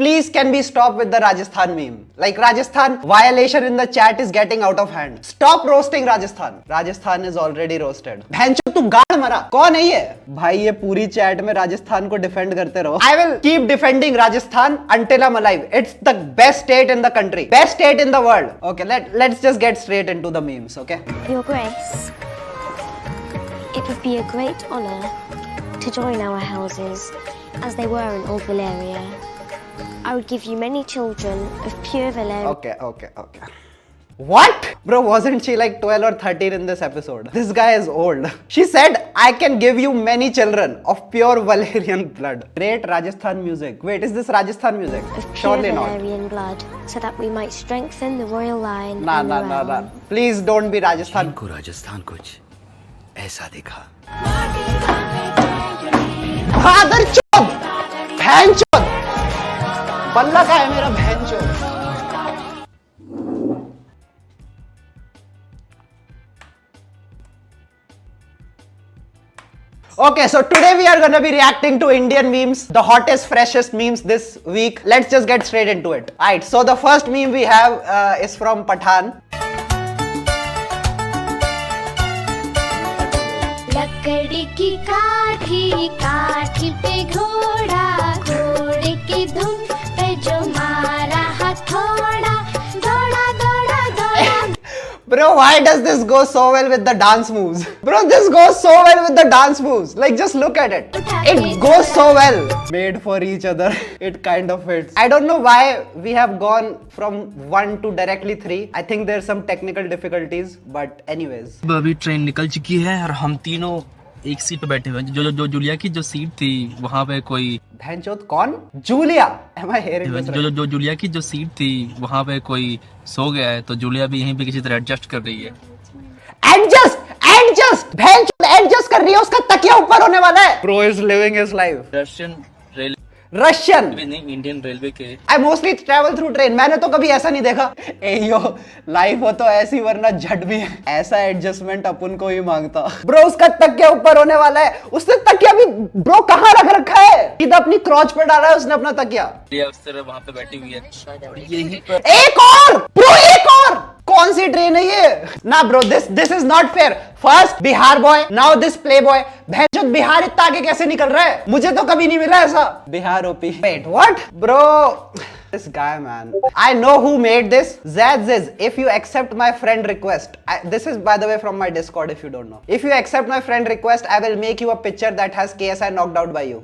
please can we stop with the Rajasthan meme? Like Rajasthan violation in the chat is getting out of hand. Stop roasting Rajasthan. Rajasthan is already roasted. भैंचो तू गाड़ मरा. कौन है ये? भाई ये पूरी चैट में राजस्थान को डिफेंड करते रहो. I will keep defending Rajasthan until I'm alive. It's the best state in the country. Best state in the world. Okay, let's just get straight into the memes, okay? Your Grace, it would be a great honor to join our houses as they were in Old Valyria. I would give you many children of pure Valyria. Okay. What? Bro, wasn't she like 12 or 13 in this episode? This guy is old. She said, I can give you many children of pure Valyrian blood. Great Rajasthan music. Wait, is this Rajasthan music? Of pure Surely not. Valyrian blood, so that we might strengthen the royal line. Nah. Please don't be Rajasthan. को राजस्थान कुछ ऐसा दिखा. Father चोद, बहन चोद. बल्ला का है मेरा बहन चोद. Okay, so today we are gonna be reacting to Indian memes, the hottest, freshest memes this week. Let's just get straight into it. Alright, so the first meme we have is from Pathan. लकड़ी की काठी, काठी पे घोड़ा, घोड़े की धुन पे जो मारा हथौड़ा, दौड़ा दौड़ा दौड़ा. Bro, why does this go so well with the dance moves? Bro, this goes so well with the dance moves. Like, just look at it. It goes so well. Made for each other. It kind of fits. I don't know why we have gone from 1 to directly 3. I think there's some technical difficulties, but anyways. अभी train निकल चुकी है और हम तीनों एक seat पे बैठे हुए हैं. जो जूलिया की जो सीट थी वहाँ पे कोई भैंचोद कौन? Julia. Am I hearing this right? जो जूलिया की जो सीट थी वहाँ पे कोई सो गया है, तो जूलिया भी यहीं पे किसी तरह एडजस्ट कर रही है. एडजस्ट भैंचोद एडजस्ट कर रही है. उसका तकिया ऊपर होने वाला है. Bro is living his life. Russian नहीं, इंडियन रेलवे के. I mostly travel through train. मैंने तो कभी ऐसा नहीं देखा. यो लाइफ हो तो ऐसी, वरना झट भी है. ऐसा एडजस्टमेंट अपन को ही मांगता. ब्रो उसका तकिया ऊपर होने वाला है. उसने तकिया भी ब्रो कहाँ रख रखा है? सीधा अपनी क्रॉच पे डाला है उसने अपना तकिया. उस तरह वहाँ पे बैठी हुई है. यही एक और ब्रो, एक और. कौन सी ट्रेन है ये? ना bro, this is not fair. First Bihar boy, now this play boy. भैंचोद बिहार इतना आगे कैसे निकल रहा है? मुझे तो कभी नहीं मिला ऐसा. Bihar OP. Wait what? Bro this guy, man. I know who made this. Zaz says, if you accept my friend request, this is by the way from my Discord if you don't know. If you accept my friend request, I will make you a picture that has KSI knocked out by you.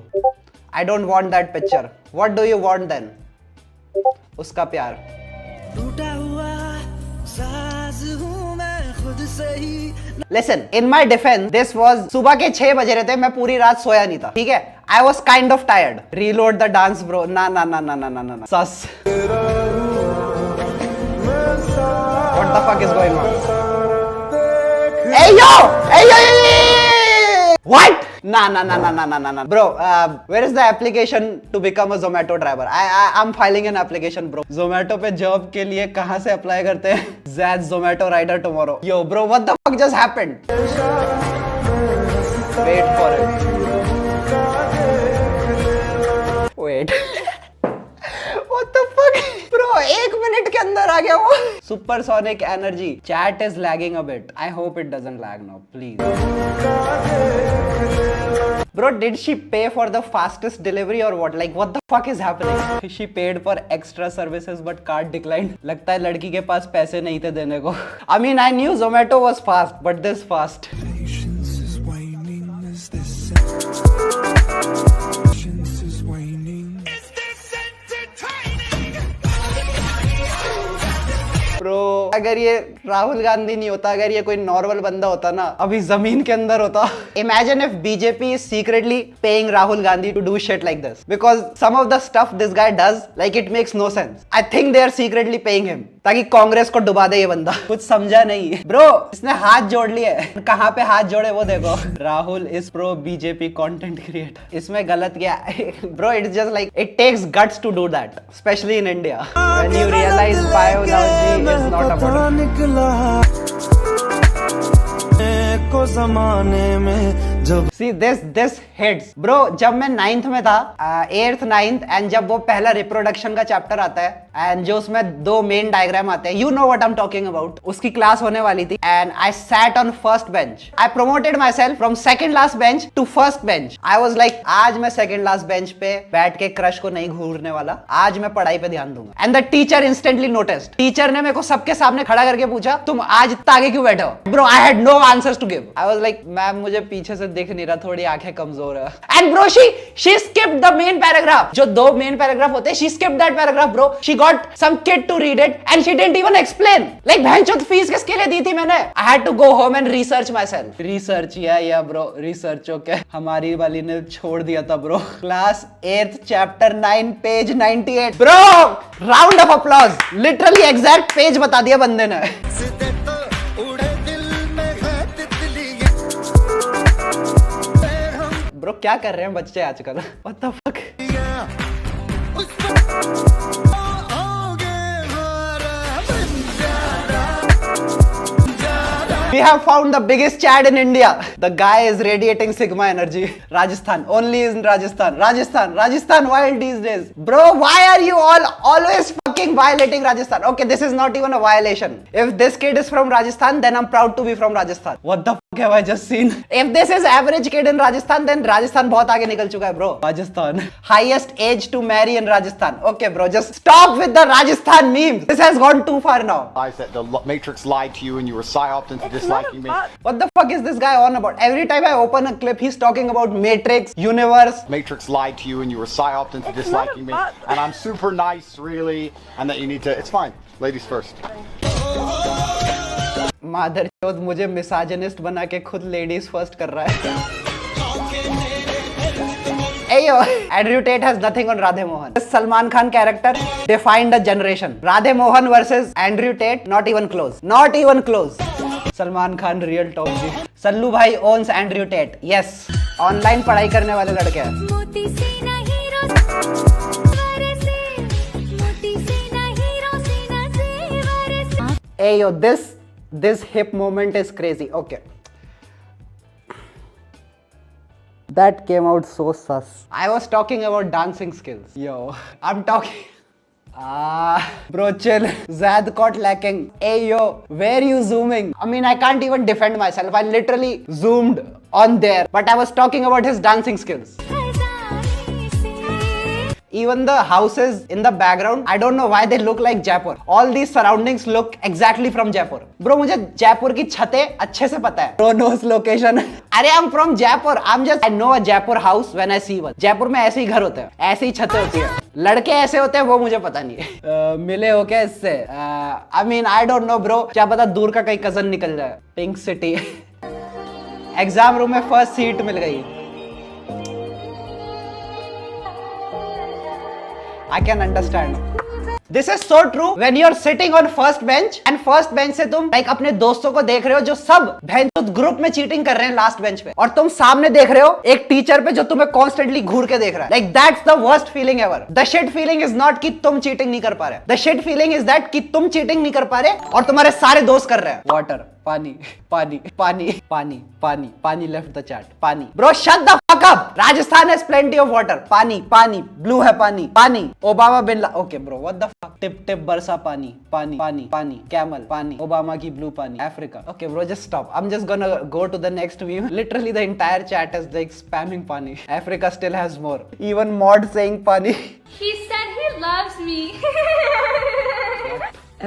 I don't want that picture. What do you want then? उसका प्यार. Listen, in my defense, this was सुबह के 6 बजे रहे थे. मैं पूरी रात सोया नहीं था. ठीक है? I was kind of tired. Reload the dance, bro. ना. Sus. What the fuck is going on? Hey yo! What? Nah. Bro, where is the application to become a Zomato driver? I'm filing an application, bro. Zomato पे job के लिए कहाँ से apply करते हैं? Zaz Zomato rider tomorrow. Yo, bro, what the fuck just happened? Wait for it. Wait. What the fuck? Bro, 1 minute के अंदर आ गया वो. Supersonic energy. Chat is lagging a bit. I hope it doesn't lag now, please. Bro, did she pay for the fastest delivery or what? Like, what the fuck is happening? She paid for extra services but card declined. लगता है लड़की के पास पैसे नहीं थे देने को. I mean, I knew Zomato was fast, but this fast. Bro, अगर ये राहुल गांधी नहीं होता, अगर ये कोई नॉर्मल बंदा होता ना, अभी जमीन के अंदर होता. Imagine if BJP is secretly paying Rahul Gandhi to do shit like this, because some of the stuff this guy does, like, it makes no sense. I think they are secretly paying him ताकि कांग्रेस को डुबा दे ये बंदा. कुछ समझा नहीं. Bro, इसने हाथ जोड़ लिए. कहाँ पे हाथ जोड़े वो देखो. Rahul is pro BJP content creator. इसमें गलत क्या? Bro, it's just like it takes guts to do that, specially in India. When you realize biology is not about. को जमाने में See this hits, bro. जब मैं 9th में था, 8th 9th, एंड जब वो पहला रिप्रोडक्शन का चैप्टर आता है एंड जो उसमें दो मेन डायग्राम आते हैं, you know what I am talking about, उसकी क्लास होने वाली थी and I sat on first bench. I promoted myself from second last bench to first bench. I was like, आज मैं सेकंड लास्ट बेंच पे बैठ के crush को नहीं घूरने वाला, आज मैं पढ़ाई पे ध्यान दूंगा. And the teacher instantly noticed. Teacher ने मेरे को सबके सामने खड़ा करके पूछा, तुम आज इतना आगे क्यों बैठे हो? Bro I had no answers to give. I was like, ma'am मुझे पीछे से दिख नहीं रहा, थोड़ी आंखें कमजोर है. And bro she skipped the main paragraph. जो दो मेन पैराग्राफ होते हैं, she skipped that paragraph bro. She got some kid to read it and she didn't even explain. Like भैंचोद फीस किसके लिए दी थी मैंने? I had to go home and research myself. Research या bro research. Okay, हमारी वाली ने छोड़ दिया था bro. Class 8th chapter 9 page 98. Bro round of applause. Literally exact page बता दिया बंदे ने. ब्रो क्या कर रहे हैं बच्चे आजकल? What the fuck? We have found the biggest Chad in India. The guy is radiating sigma energy. Rajasthan, only in Rajasthan. Rajasthan wild these days. Bro, why are you all always fucking violating Rajasthan? Okay, this is not even a violation. If this kid is from Rajasthan, then I'm proud to be from Rajasthan. What the fuck have I just seen? If this is average kid in Rajasthan, then Rajasthan बहुत आगे निकल चुका है bro. Rajasthan. Highest age to marry in Rajasthan. Okay bro, just stop with the Rajasthan memes. This has gone too far now. I said the Matrix lied to you and you were psyoped into disliking me. What the fuck is this guy on about? Every time I open a clip, he's talking about Matrix, universe. Matrix lied to you and you were psyoped into disliking me. And I'm super nice, really, and that you need to. It's fine. Ladies first. मादर चौथ मुझे मिसाजिनिस्ट बना के खुद ladies first कर रहा है. Ayo, Andrew Tate has nothing on Radhe Mohan. This Salman Khan character defined a generation. Radhe Mohan versus Andrew Tate, not even close. Not even close. Salman Khan real top G. Sallu bhai owns Andrew Tate. Yes. Online पढ़ाई करने वाले लड़के हैं. मोती सीना hero वरसे, मोती सीना hero सीना से वरसे. Ayo, this hip moment is crazy. Okay. That came out so sus. I was talking about dancing skills. Yo, I'm talking. Bro, chill. Zad caught lacking. Hey, yo, where are you zooming? I mean, I can't even defend myself. I literally zoomed on there. But I was talking about his dancing skills. Even the houses in the background, I don't know why they look like Jaipur. All these surroundings look exactly from Jaipur. Bro, मुझे जयपुर की छतें अच्छे से पता है. Bro knows location. अरे I'm from Jaipur. I know a Jaipur house when I see one. Jaipur में ऐसे ही घर होते हैं, ऐसे ही छतें होती है. लड़के ऐसे होते हैं वो मुझे पता नहीं है. मिले हो क्या इससे? I mean I don't know bro. क्या पता दूर का कहीं कजन निकल जाए. Pink City. एग्जाम रूम में फर्स्ट सीट मिल गई. I can understand. This is so true when you're sitting on first bench and first bench से तुम like अपने दोस्तों को देख रहे हो जो सब भैंचोद ग्रुप में चीटिंग कर रहे हैं लास्ट बेंच पे, और तुम सामने देख रहे हो एक टीचर पे जो तुम्हें कॉन्स्टेंटली घूर के देख रहा है. Like that's the worst feeling ever. The shit feeling is not कि तुम चीटिंग नहीं कर पा रहे. The shit feeling is that कि तुम चीटिंग नहीं कर पा रहे और तुम्हारे सारे दोस्त कर रहे हैं. Water. पानी पानी पानी पानी पानी पानी लेफ्ट द चैट. पानी. Bro shut the fuck up. Rajasthan has plenty of water. पानी पानी ब्लू है पानी. पानी. ओबामा बिन ला. Okay bro what the fuck. टिप टिप बरसा पानी. पानी पानी पानी. कैमल पानी. ओबामा की ब्लू पानी. Africa. Okay bro just stop. I am just gonna go to the next meme. Literally the entire chat is like spamming पानी. Africa still has more. Even mod saying पानी. He said he loves me.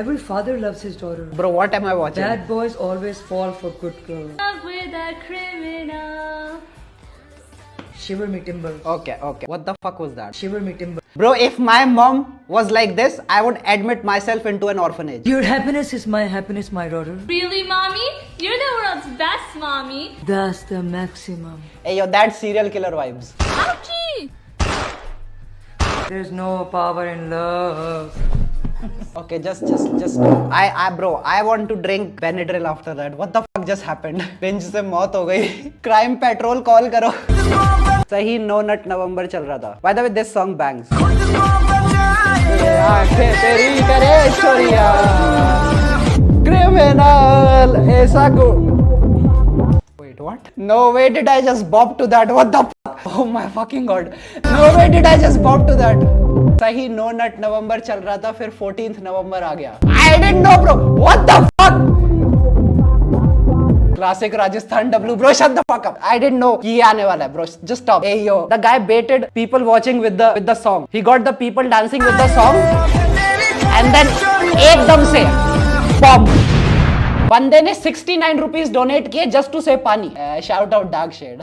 Every father loves his daughter. Bro what am I watching? Bad boys always fall for good girls. Love with a criminal. Shiver me timber. Okay. What the fuck was that? Shiver me timber. Bro, if my mom was like this, I would admit myself into an orphanage. Your happiness is my happiness, my daughter. Really, mommy? You're the world's best, mommy. That's the maximum. Hey yo, that serial killer vibes. Ouchie! There's no power in love. Okay, just bro, I want to drink Benadryl after that. What the fuck just happened? Binge से मौत हो गई. Crime Patrol call करो. सही No Nut November चल रहा था. By the way, this song bangs. तेरी करे चोरिया क्रिमिनल ऐसा को. Wait. Wait, what? No way did I just bop to that. What the fuck? Oh my fucking god. No way did I just bop to that. सही No Nut November चल रहा था, फिर 14th November आ गया. I didn't know, bro. What the fuck? Classic Rajasthan W, bro. Shut the fuck up. I didn't know कि ये आने वाला है, bro. Just stop. Hey yo, the guy baited people watching with the song. He got the people dancing with the song, and then एकदम से pop. बंदे ने 69 rupees donate किए जस्ट टू से पानी. Shout out dark shade.